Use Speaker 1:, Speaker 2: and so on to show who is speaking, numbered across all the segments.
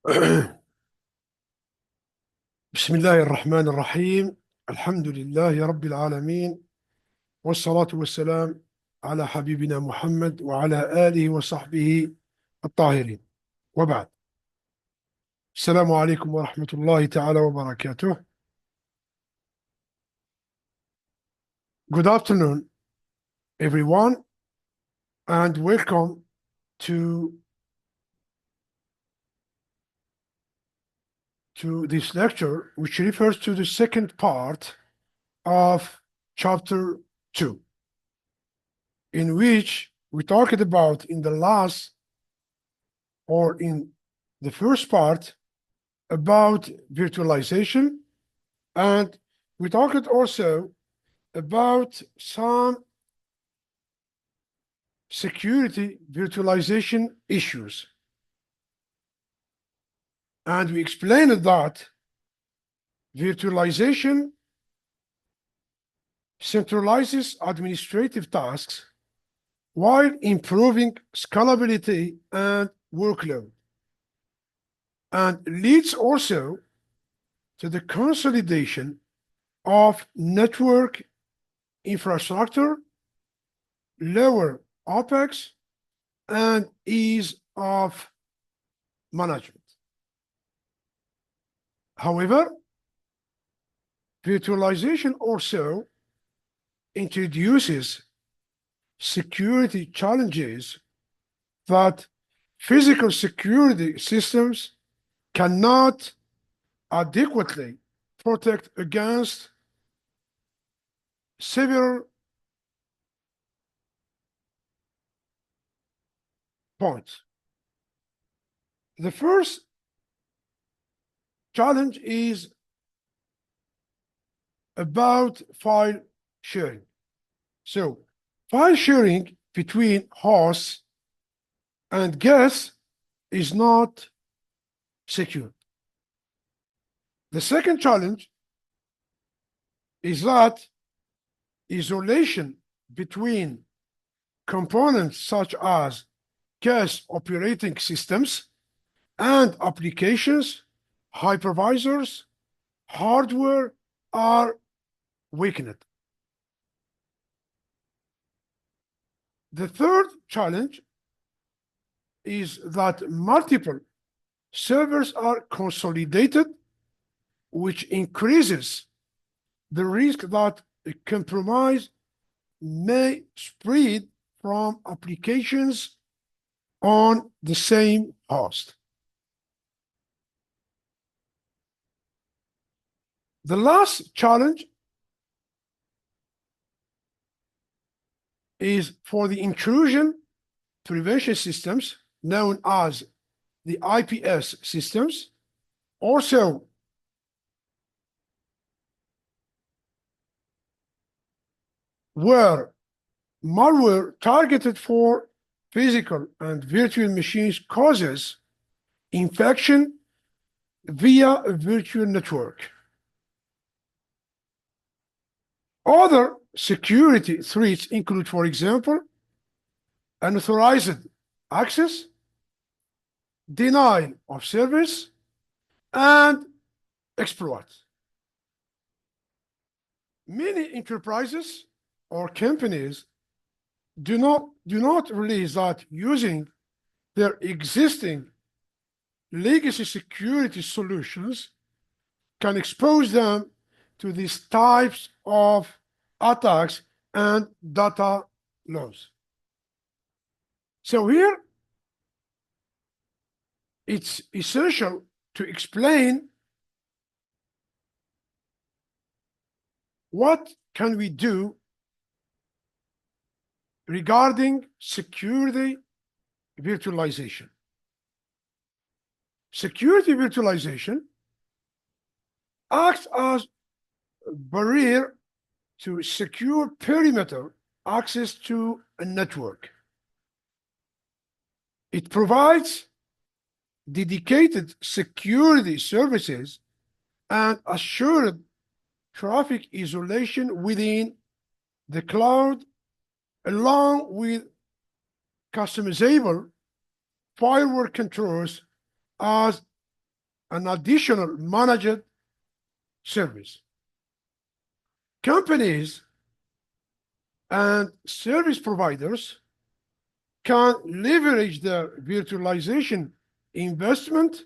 Speaker 1: بسم الله الرحمن الرحيم. الحمد لله رب العالمين، والصلاة والسلام على حبيبنا محمد وعلى آله وصحبه الطاهرين، وبعد. السلام عليكم ورحمة الله تعالى وبركاته. Good afternoon, everyone, and welcome to this lecture, which refers to the second part of chapter 2, in which we talked about in the first part about virtualization, and we talked also about some security virtualization issues. And we explained that virtualization centralizes administrative tasks while improving scalability and workload, and leads also to the consolidation of network infrastructure, lower OpEx, and ease of management. However, virtualization also introduces security challenges that physical security systems cannot adequately protect against. Several points. The first challenge is about file sharing. So, file sharing between hosts and guests is not secure. The second challenge is that isolation between components such as guest operating systems and applications, hypervisors, hardware are weakened. The third challenge is that multiple servers are consolidated, which increases the risk that a compromise may spread from applications on the same host. The last challenge is for the intrusion prevention systems, known as the IPS systems, also where malware targeted for physical and virtual machines causes infection via a virtual network. Other security threats include, for example, unauthorized access, denial of service, and exploits. Many enterprises or companies do not realize that using their existing legacy security solutions can expose them to these types of attacks and data loss. So here, it's essential to explain what can we do regarding security virtualization. Security virtualization acts as a barrier to secure perimeter access to a network. It provides dedicated security services and assured traffic isolation within the cloud, along with customizable firewall controls as an additional managed service. Companies and service providers can leverage their virtualization investment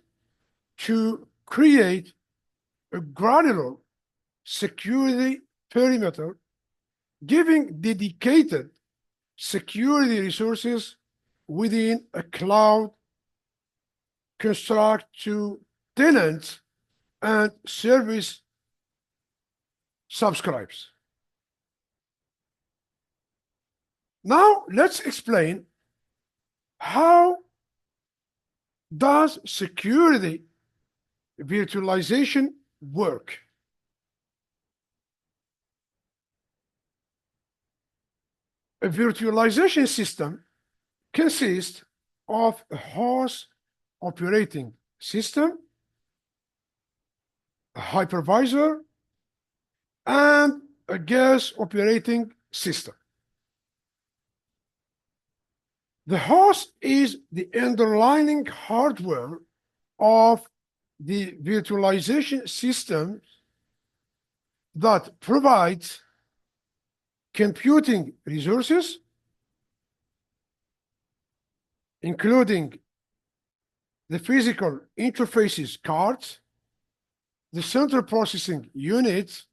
Speaker 1: to create a granular security perimeter, giving dedicated security resources within a cloud construct to tenants and service subscribers. Now let's explain how does security virtualization work. A virtualization system consists of a host operating system, a hypervisor, and a guest operating system. The host is the underlying hardware of the virtualization system that provides computing resources, including the physical interfaces cards, the central processing units,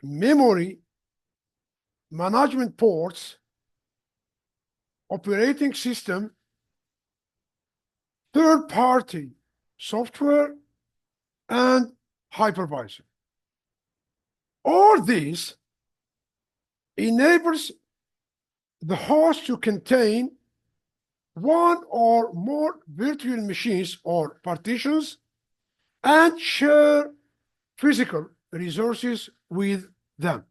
Speaker 1: memory, management ports, operating system, third-party software, and hypervisor. All these enables the host to contain one or more virtual machines or partitions and share physical resources with them.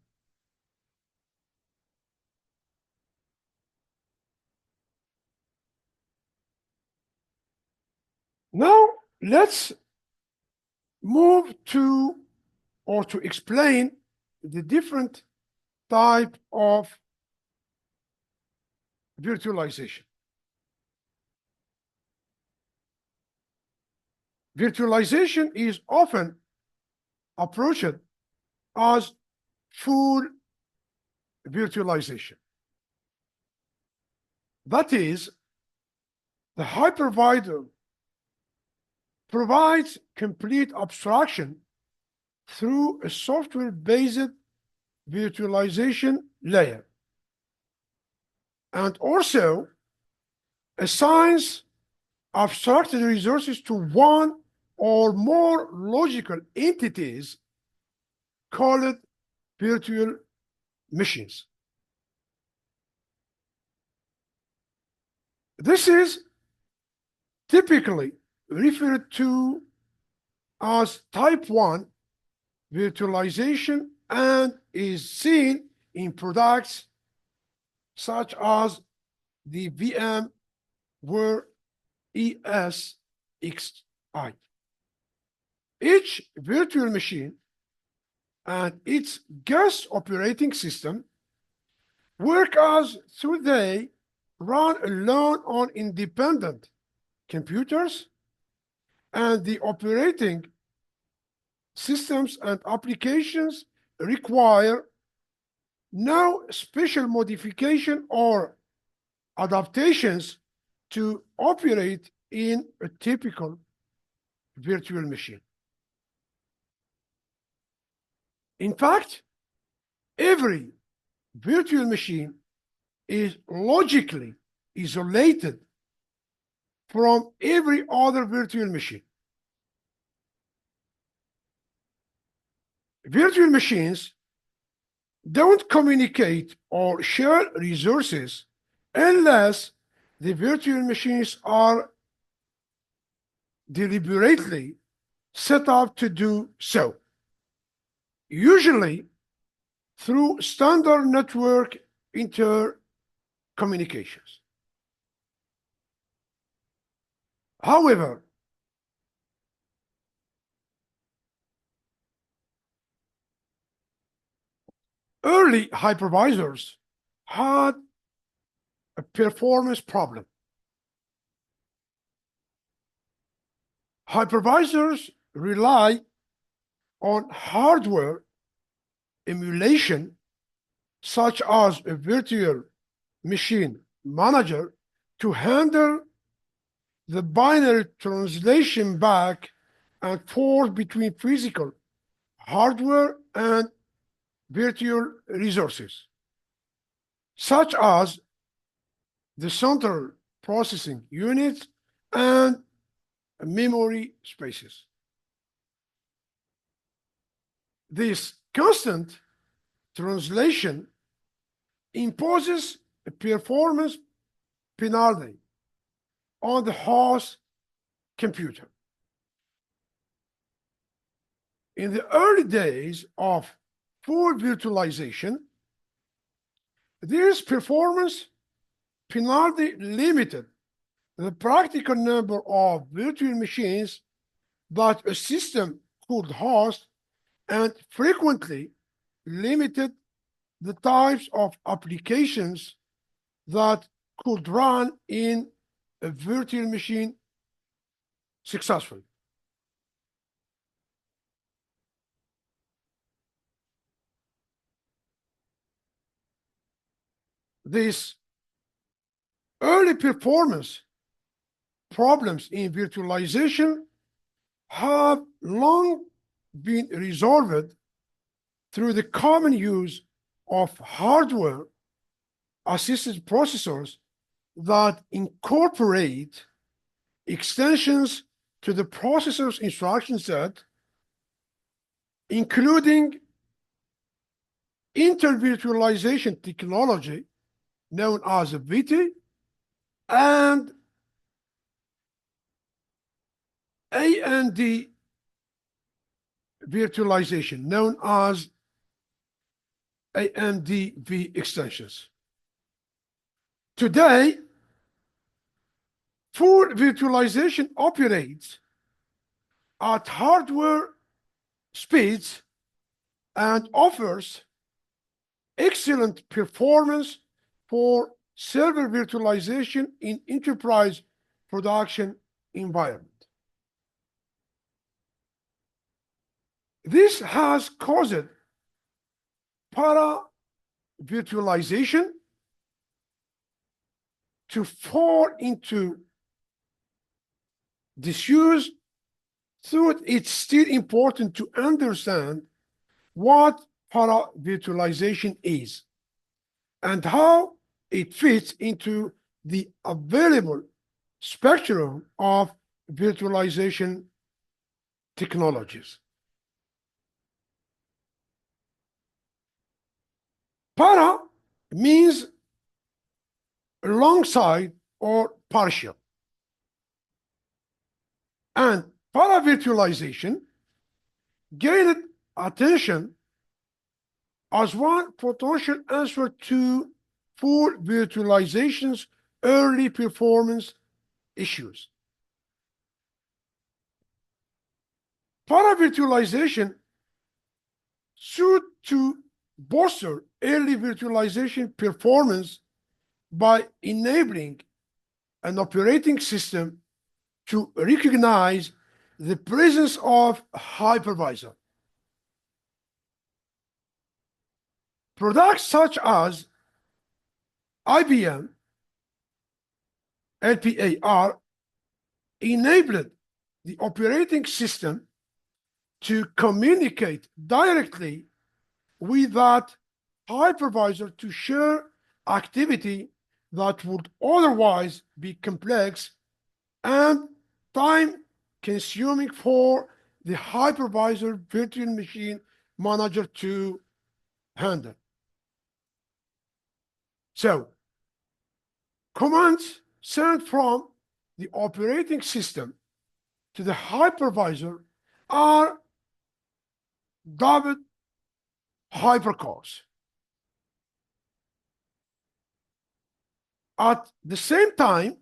Speaker 1: Now let's move to or to explain the different type of virtualization. Virtualization is often approached as full virtualization. That is, the hypervisor provides complete abstraction through a software-based virtualization layer, and also assigns abstracted resources to one or more logical entities called virtual machines. This is typically referred to as type 1 virtualization and is seen in products such as the VMware ESXi. Each virtual machine and its guest operating system work as though they run alone on independent computers, and the operating systems and applications require no special modification or adaptations to operate in a typical virtual machine. In fact, every virtual machine is logically isolated from every other virtual machine. Virtual machines don't communicate or share resources unless the virtual machines are deliberately set up to do so, usually through standard network intercommunications. However, early hypervisors had a performance problem. Hypervisors rely on hardware emulation, such as a virtual machine manager, to handle the binary translation back and forth between physical hardware and virtual resources, such as the central processing unit and memory spaces. This constant translation imposes a performance penalty on the host computer. In the early days of full virtualization, this performance penalty limited the practical number of virtual machines that a system could host and frequently limited the types of applications that could run in a virtual machine successfully. These early performance problems in virtualization have long been resolved through the common use of hardware-assisted processors that incorporate extensions to the processor's instruction set, including inter-virtualization technology known as VT and AND virtualization known as ANDV extensions. Today, full virtualization operates at hardware speeds and offers excellent performance for server virtualization in enterprise production environment. This has caused para-virtualization to fall into disuse, so it's still important to understand what para-virtualization is and how it fits into the available spectrum of virtualization technologies. Para means alongside or partial. And para-virtualization gained attention as one potential answer to full virtualization's early performance issues. Para-virtualization sought to bolster early virtualization performance by enabling an operating system to recognize the presence of a hypervisor. Products such as IBM LPAR enabled the operating system to communicate directly with that hypervisor to share activity that would otherwise be complex and time-consuming for the hypervisor virtual machine manager to handle. So, commands sent from the operating system to the hypervisor are dubbed hypercores. At the same time,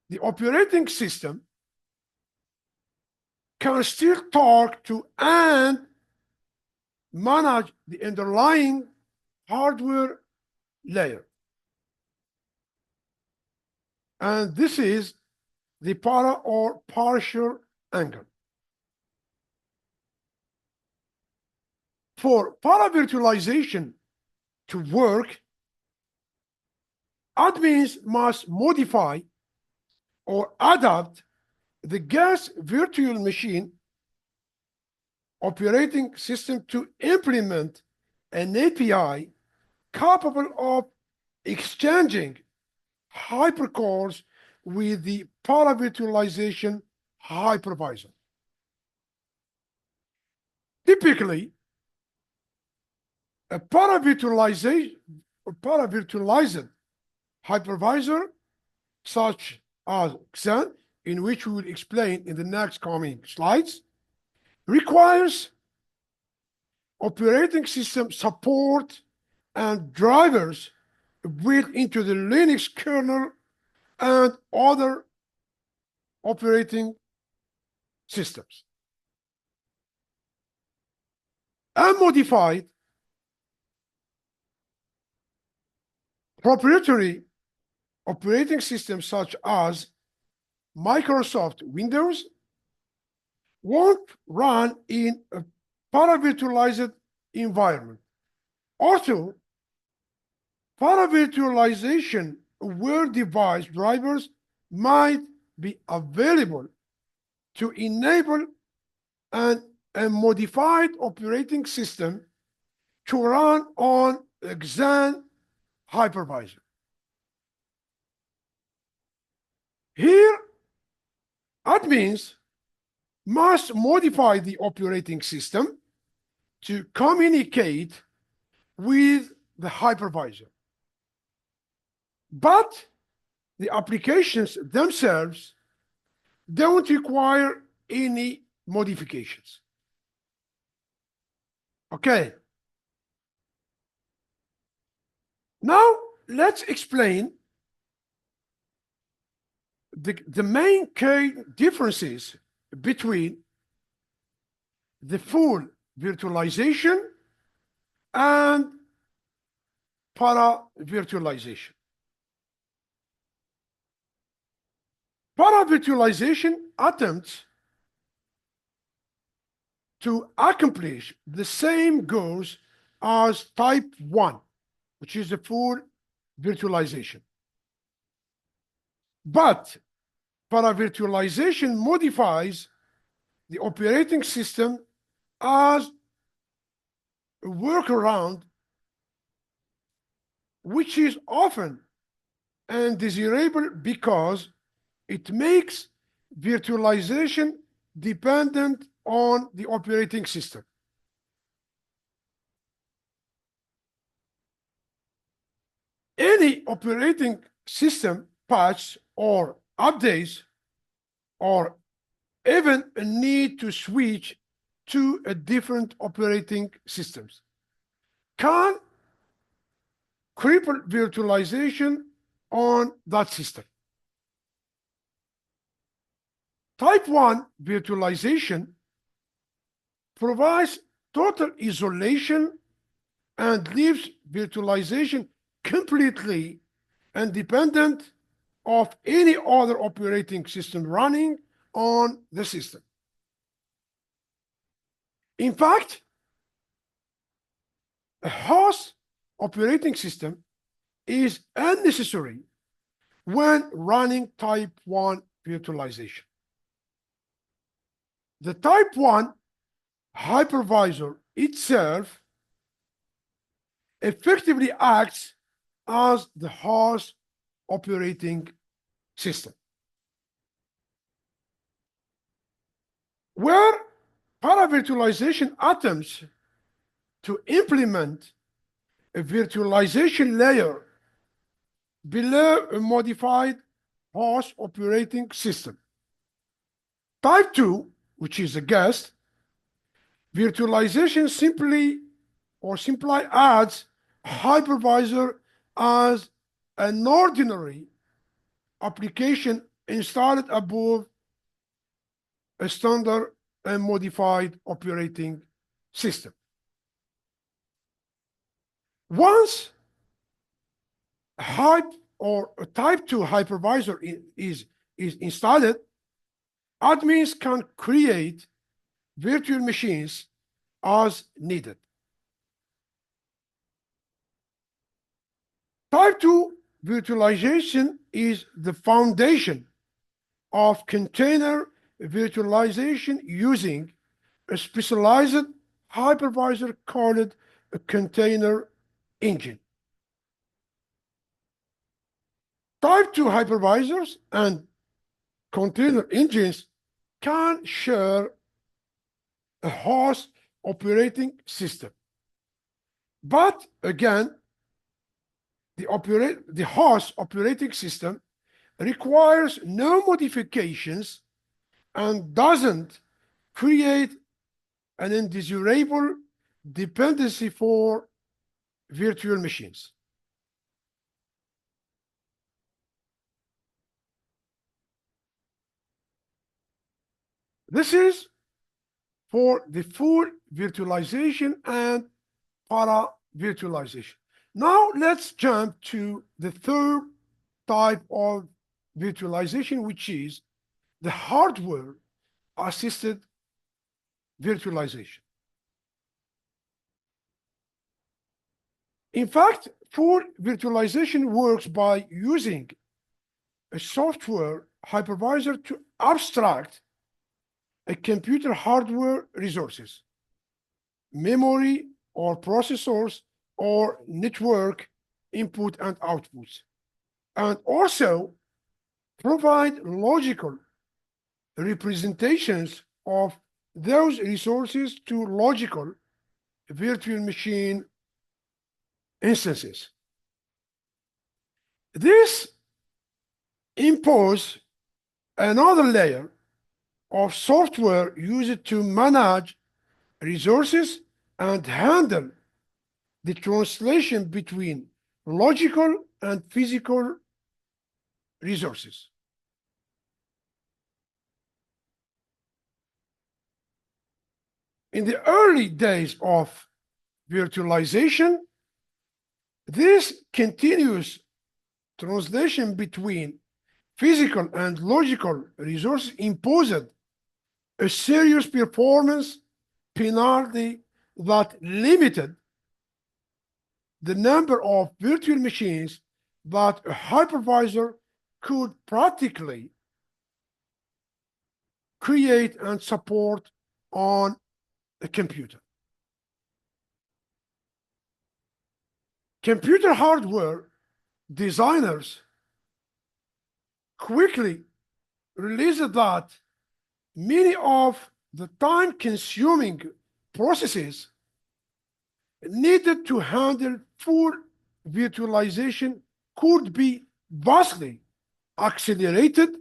Speaker 1: the operating system can still talk to and manage the underlying hardware layer. And this is the para or partial angle. For para-virtualization to work, admins must modify or adapt the guest virtual machine operating system to implement an API capable of exchanging hypercores with the para-virtualization hypervisor. Typically, a para-virtualized hypervisor, such as Xen, in which we will explain in the next coming slides, requires operating system support and drivers built into the Linux kernel and other operating systems. Unmodified proprietary operating systems such as Microsoft Windows won't run in a para-virtualized environment. Also, para-virtualization aware device drivers might be available to enable a modified operating system to run on a Xen hypervisor. Here, admins must modify the operating system to communicate with the hypervisor. But the applications themselves don't require any modifications. Okay. Now, let's explain the main key differences between the full virtualization and para-virtualization. Para-virtualization attempts to accomplish the same goals as type 1, which is the full virtualization. But para-virtualization modifies the operating system as a workaround, which is often undesirable because it makes virtualization dependent on the operating system. Any operating system patch or updates or even a need to switch to a different operating systems can cripple virtualization on that system. Type 1 virtualization provides total isolation and leaves virtualization completely independent of any other operating system running on the system. In fact, a host operating system is unnecessary when running type 1 virtualization. The type 1 hypervisor itself effectively acts as the host operating system. Where para-virtualization attempts to implement a virtualization layer below a modified host operating system. Type 2, which is a guest, virtualization simply adds a hypervisor as an ordinary application installed above a standard and modified operating system. Once a type 2 hypervisor is is installed, admins can create virtual machines as needed. Type 2 virtualization is the foundation of container virtualization using a specialized hypervisor called a container engine. Type 2 hypervisors and container engines can share a host operating system. But again, the host operating system requires no modifications and doesn't create an undesirable dependency for virtual machines. This is for the full virtualization and para-virtualization. Now let's jump to the third type of virtualization, which is the hardware-assisted virtualization. In fact, full virtualization works by using a software hypervisor to abstract a computer hardware resources, memory or processors or network input and outputs, and also provide logical representations of those resources to logical virtual machine instances. This imposes another layer of software used to manage resources and handle the translation between logical and physical resources. In the early days of virtualization, this continuous translation between physical and logical resources imposed a serious performance penalty that limited the number of virtual machines that a hypervisor could practically create and support on a computer. Computer hardware designers quickly realized that many of the time-consuming processes needed to handle full virtualization could be vastly accelerated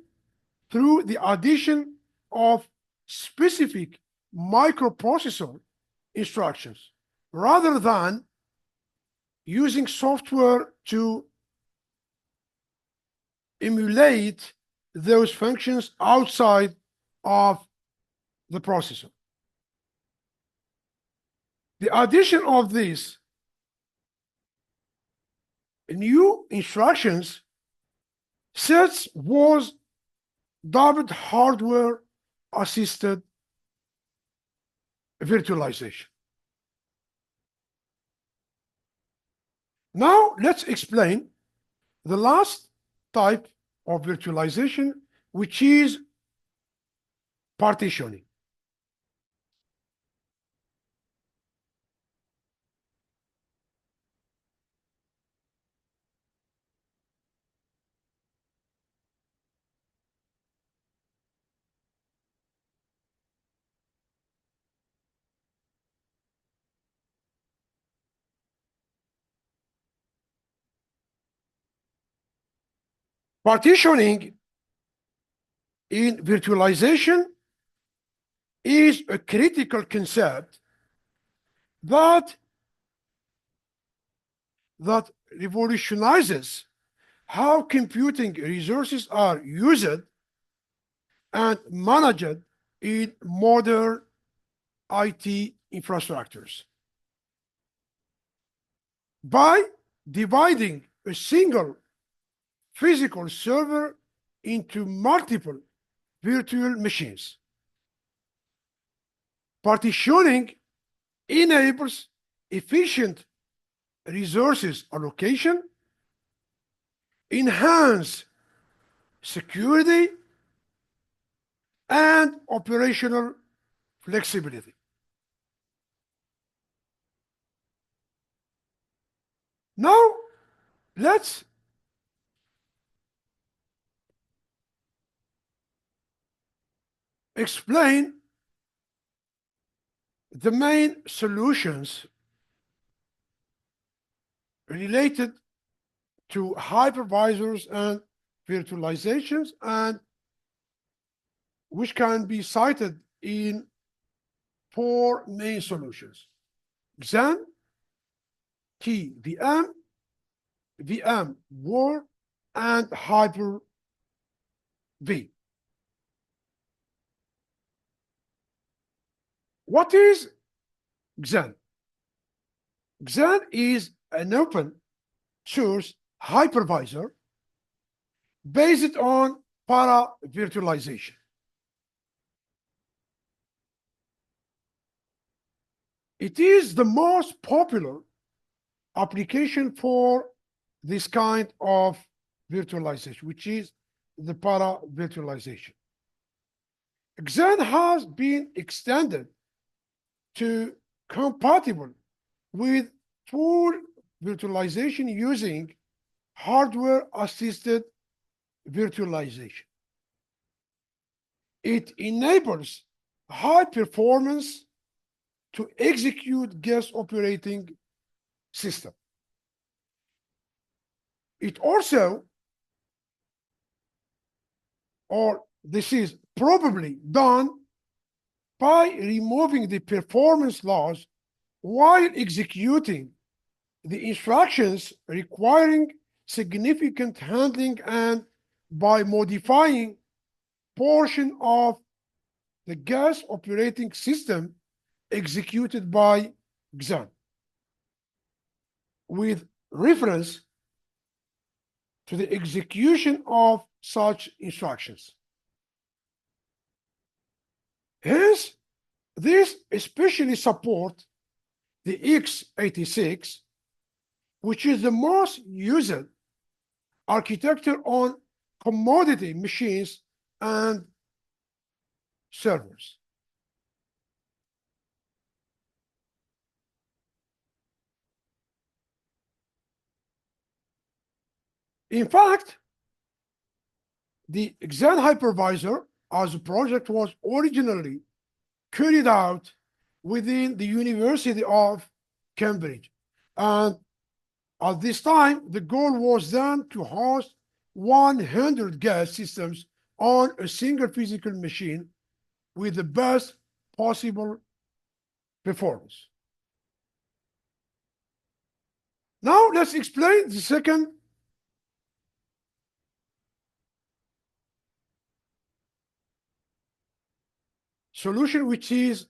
Speaker 1: through the addition of specific microprocessor instructions rather than using software to emulate those functions outside of the processor. The addition of these new instructions sets was dubbed hardware-assisted virtualization. Now let's explain the last type of virtualization, which is partitioning. Partitioning in virtualization is a critical concept that revolutionizes how computing resources are used and managed in modern IT infrastructures. By dividing a single physical server into multiple virtual machines. Partitioning enables efficient resources allocation, enhance security, and operational flexibility. Now, let's explain the main solutions related to hypervisors and virtualizations, and which can be cited in 4 main solutions: Xen, KVM, VMware, and Hyper-V. What is Xen? Xen is an open source hypervisor based on para-virtualization. It is the most popular application for this kind of virtualization, which is the para-virtualization. Xen has been extended to compatible with full virtualization using hardware-assisted virtualization. It enables high performance to execute guest operating system. It also, or this is probably done by removing the performance loss while executing the instructions requiring significant handling, and by modifying portion of the guest operating system executed by Xen with reference to the execution of such instructions. Hence, this especially supports the x86, which is the most used architecture on commodity machines and servers. In fact, the Xen hypervisor as a project was originally carried out within the University of Cambridge. And at this time, the goal was then to host 100 guest systems on a single physical machine with the best possible performance. Now let's explain the second solution, which is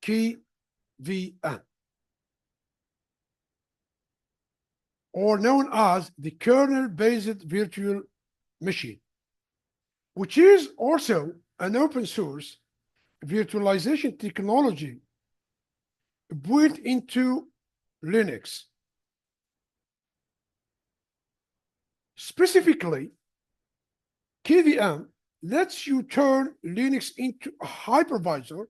Speaker 1: KVM, or known as the kernel-based virtual machine, which is also an open source virtualization technology built into Linux. Specifically, KVM lets you turn Linux into a hypervisor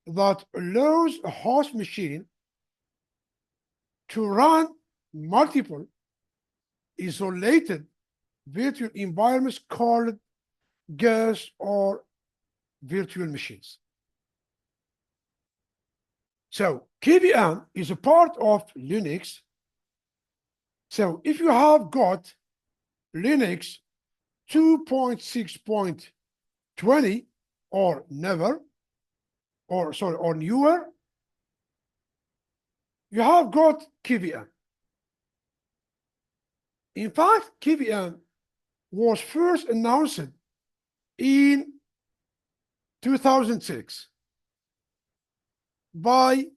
Speaker 1: that allows a host machine to run multiple isolated virtual environments called guest or virtual machines. So KVM is a part of Linux. So if you have got Linux 2.6.20 or never, or newer, you have got KVM. In fact, KVM was first announced in 2006 by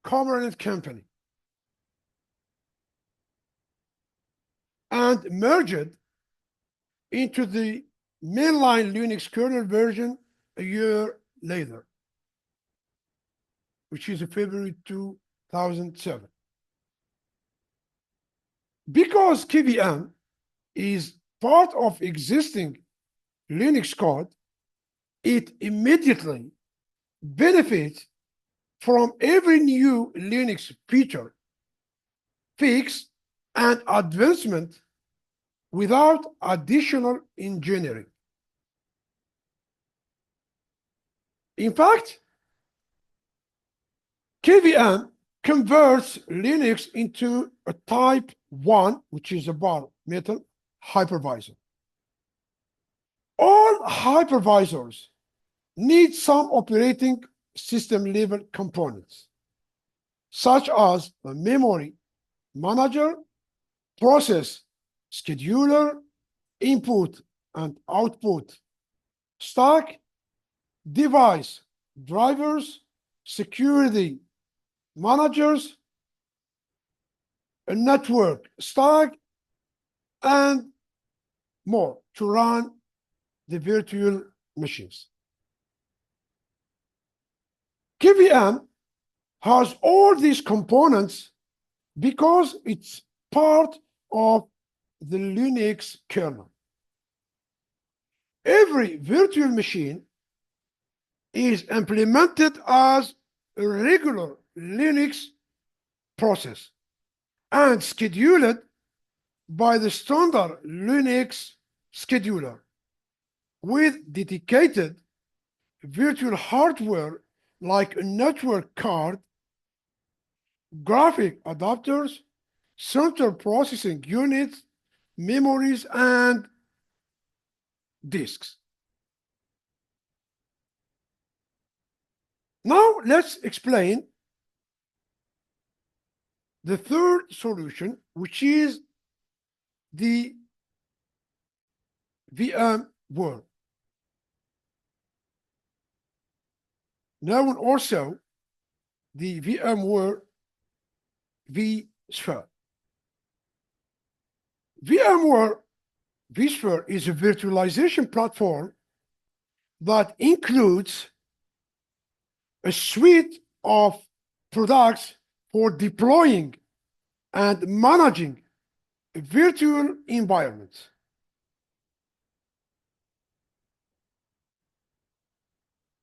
Speaker 1: Cameron & Company. and merged into the mainline Linux kernel version a year later, which is February 2007. Because KVM is part of existing Linux code, it immediately benefits from every new Linux feature, fix, and advancement without additional engineering. In fact, KVM converts Linux into a type 1, which is a bar metal hypervisor. All hypervisors need some operating system level components, such as a memory manager, process scheduler, input and output stack, device drivers, security managers, a network stack, and more to run the virtual machines. KVM has all these components because it's part of the Linux kernel. Every virtual machine is implemented as a regular Linux process and scheduled by the standard Linux scheduler with dedicated virtual hardware like a network card, graphic adapters, central processing units, memories, and disks. Now let's explain the third solution, which is the VMware, known also the VMware vSphere. VMware vSphere is a virtualization platform that includes a suite of products for deploying and managing virtual environments.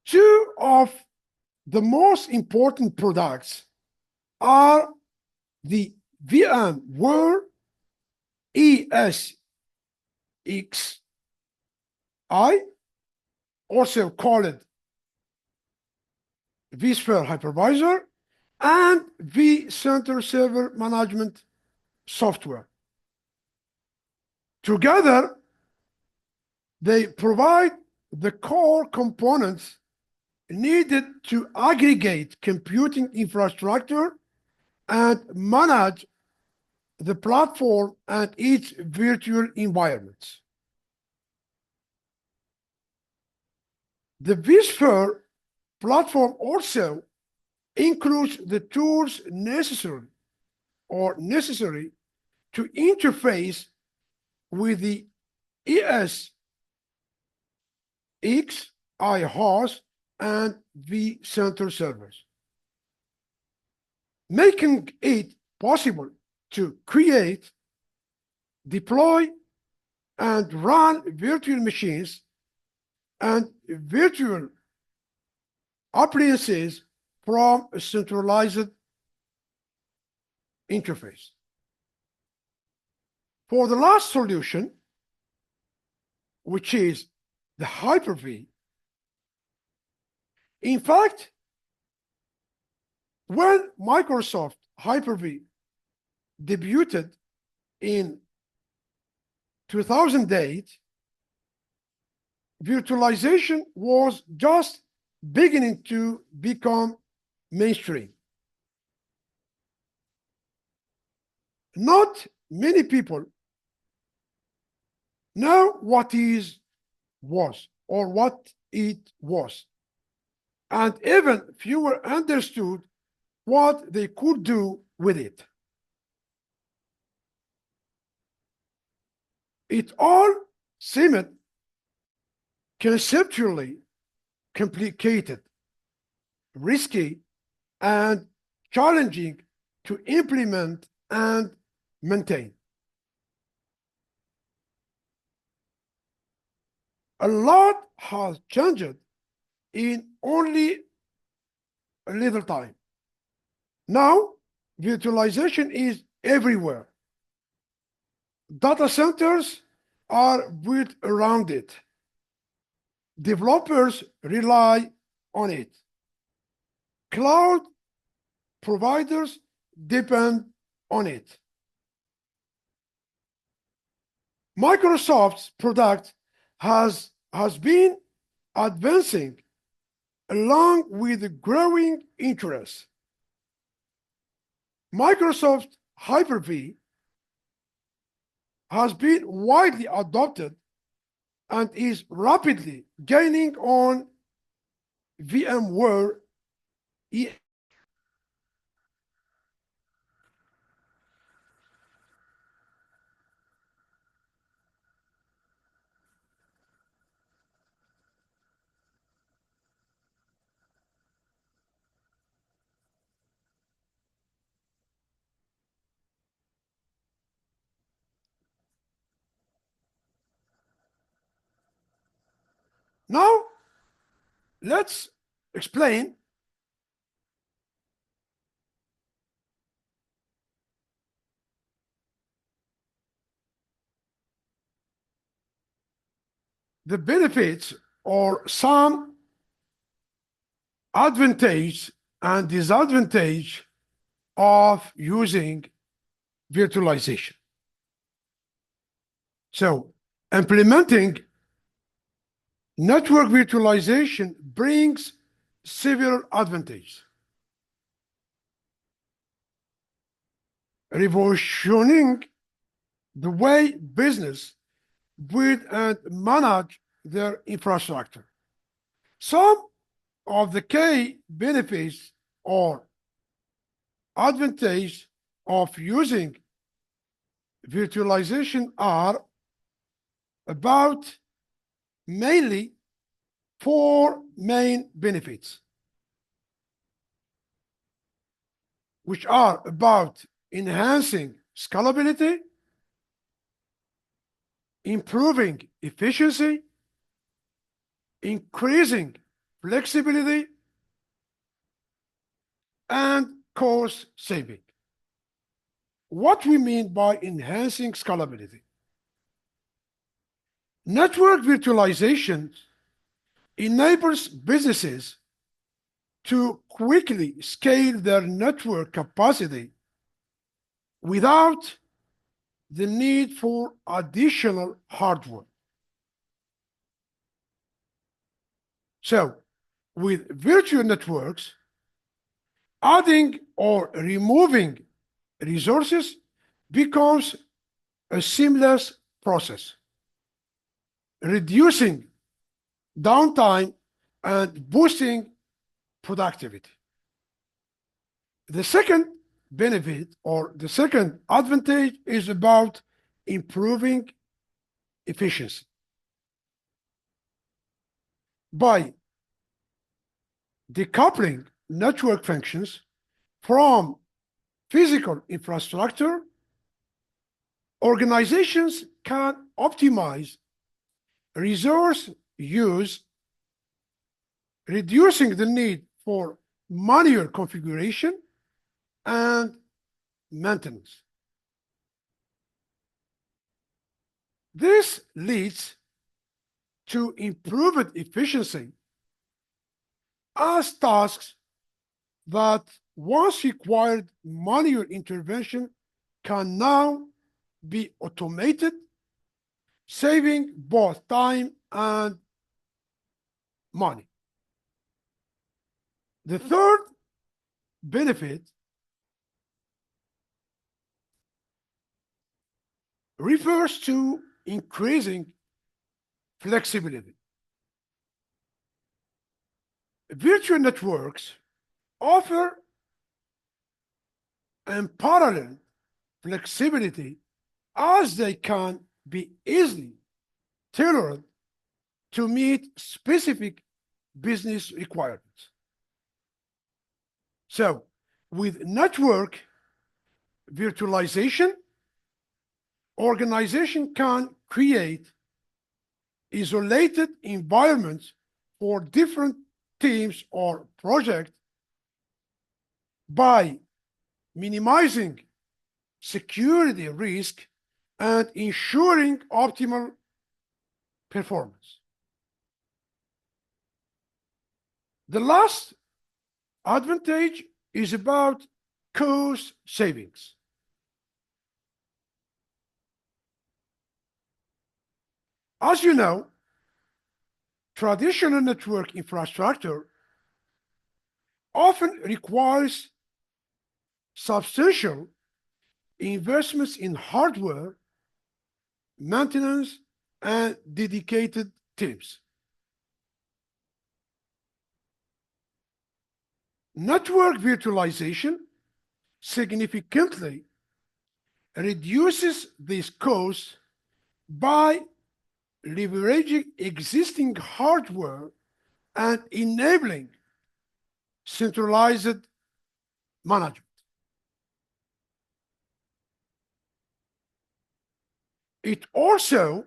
Speaker 1: Two of the most important products are the VMware ESXi, also called vSphere Hypervisor, and vCenter Server Management Software. Together, they provide the core components needed to aggregate computing infrastructure and manage the platform and its virtual environments. The vSphere platform also includes the tools necessary to interface with the ESXi host and vCenter servers, making it possible to create, deploy, and run virtual machines and virtual appliances from a centralized interface. For the last solution, which is the Hyper-V, in fact, when Microsoft Hyper-V debuted in 2008, virtualization was just beginning to become mainstream. Not many people know what it was, and even fewer understood what they could do with it. It all seemed conceptually complicated, risky, and challenging to implement and maintain. A lot has changed in only a little time. Now, virtualization is everywhere. Data centers are built around it. Developers rely on it. Cloud providers depend on it. Microsoft's product has been advancing along with the growing interest. Microsoft Hyper-V has been widely adopted and is rapidly gaining on VMware EA. Now, let's explain the benefits or some advantage and disadvantage of using virtualization. So, implementing network virtualization brings several advantages. Revolutioning the way business build and manage their infrastructure. Some of the key benefits or advantages of using virtualization are about mainly four main benefits, which are about enhancing scalability, improving efficiency, increasing flexibility, and cost saving. What we mean by enhancing scalability? Network virtualization enables businesses to quickly scale their network capacity without the need for additional hardware. So, with virtual networks, adding or removing resources becomes a seamless process, reducing downtime and boosting productivity. The second benefit or the second advantage is about improving efficiency. By decoupling network functions from physical infrastructure, organizations can optimize resource use, reducing the need for manual configuration and maintenance. This leads to improved efficiency as tasks that once required manual intervention can now be automated, saving both time and money. The third benefit refers to increasing flexibility. Virtual networks offer unparalleled flexibility as they can be easily tailored to meet specific business requirements. So, with network virtualization, organization can create isolated environments for different teams or projects by minimizing security risk and ensuring optimal performance. The last advantage is about cost savings. As you know, traditional network infrastructure often requires substantial investments in hardware, maintenance, and dedicated teams. Network virtualization significantly reduces these costs by leveraging existing hardware and enabling centralized management. It also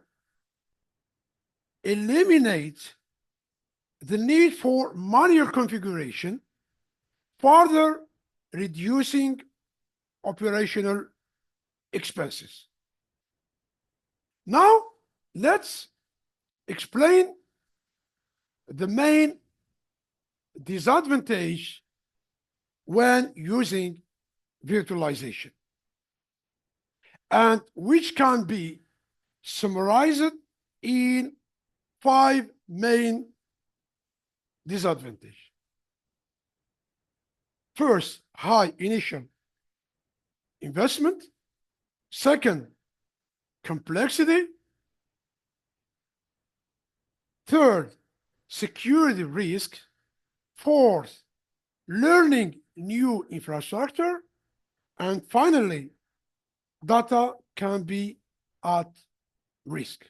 Speaker 1: eliminates the need for manual configuration, further reducing operational expenses. Now, let's explain the main disadvantage when using virtualization, and which can be summarized in 5 main disadvantages. First, high initial investment. Second, complexity. Third, security risk. Fourth, learning new infrastructure. And finally, data can be at risk.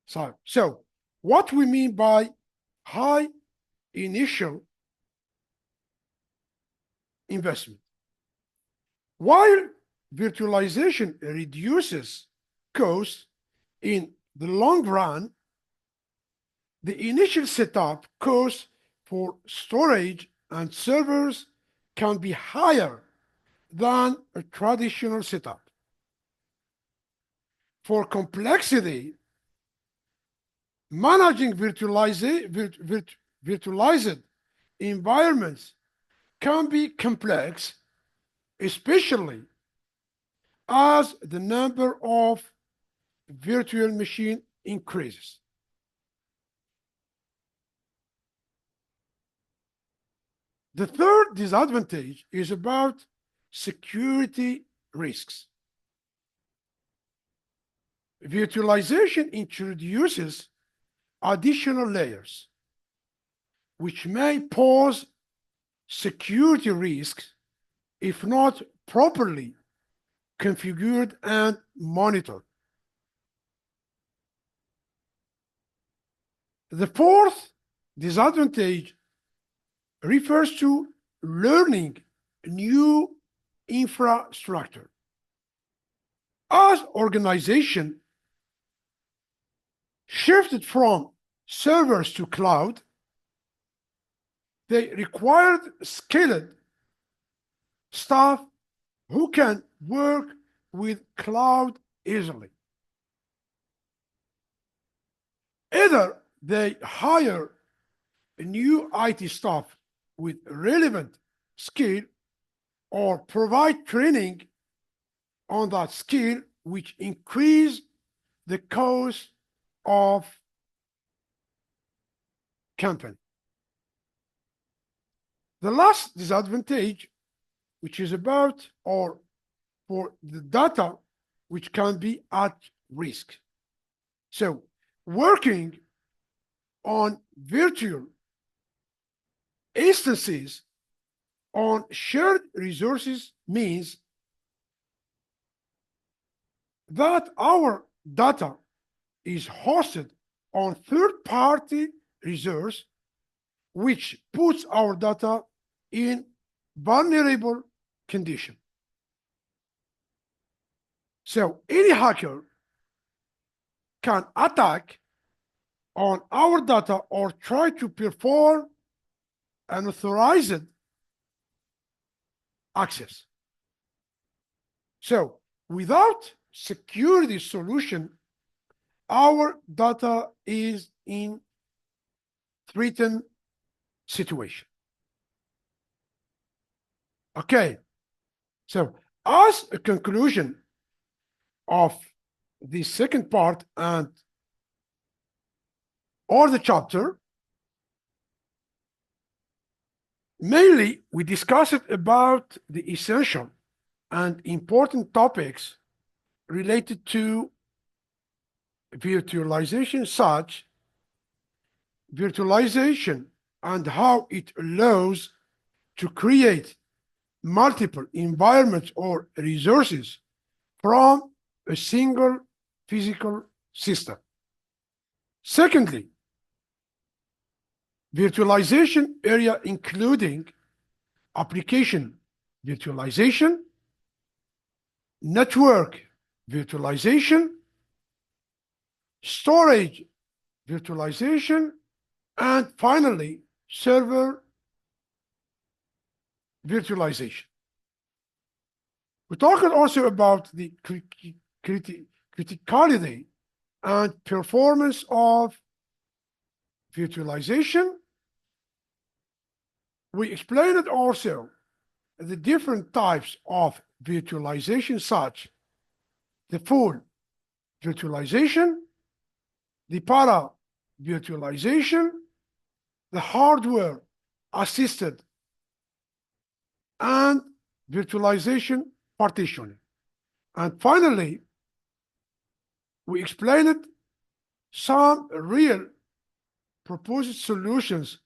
Speaker 1: So what we mean by high initial investment? While virtualization reduces costs in the long run, the initial setup costs for storage and servers can be higher than a traditional setup. For complexity, managing virtualized environments can be complex, especially as the number of virtual machines increases. The third disadvantage is about security risks. Virtualization introduces additional layers, which may pose security risks if not properly configured and monitored. The fourth disadvantage refers to learning new infrastructure. As organization shifted from servers to cloud, they required skilled staff who can work with cloud easily. Either they hire new IT staff with relevant skill or provide training on that skill, which increase the cost of company. The last disadvantage, which is about or for the data which can be at risk. So working on virtual instances on shared resources means that our data is hosted on third-party resource, which puts our data in vulnerable condition. So any hacker can attack on our data or try to perform unauthorized access. So without security solution, our data is in threatened situation. Okay, so as a conclusion of the second part and or the chapter, mainly we discussed about the essential and important topics related to virtualization, such virtualization and how it allows to create multiple environments or resources from a single physical system. Secondly, virtualization area including application virtualization, network virtualization, storage virtualization, and finally, server virtualization. We talked also about the criticality and performance of virtualization. We explained also the different types of virtualization, such the full virtualization, the para virtualization, the hardware assisted, and virtualization partitioning. And finally, we explained some real proposed solutions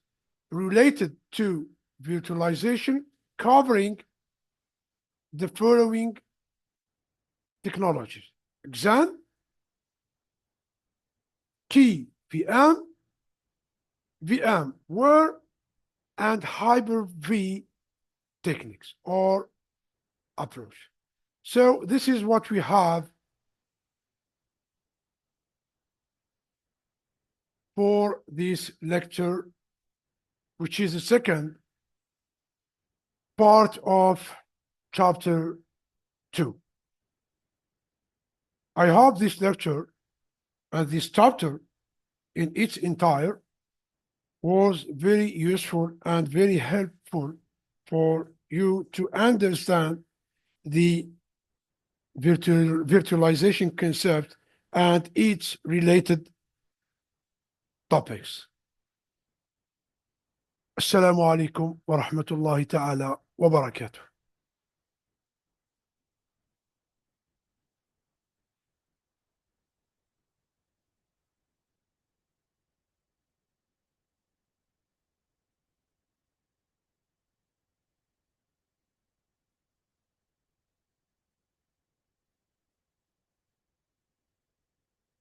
Speaker 1: related to virtualization, covering the following technologies: Xen, Key VM, VMware, and Hyper-V techniques or approach. So this is what we have for this lecture, which is the second part of chapter 2. I hope this lecture and this chapter in its entire was very useful and very helpful for you to understand the virtualization concept and its related topics. Assalamu alaikum wa rahmatullahi ta'ala wa barakatuh.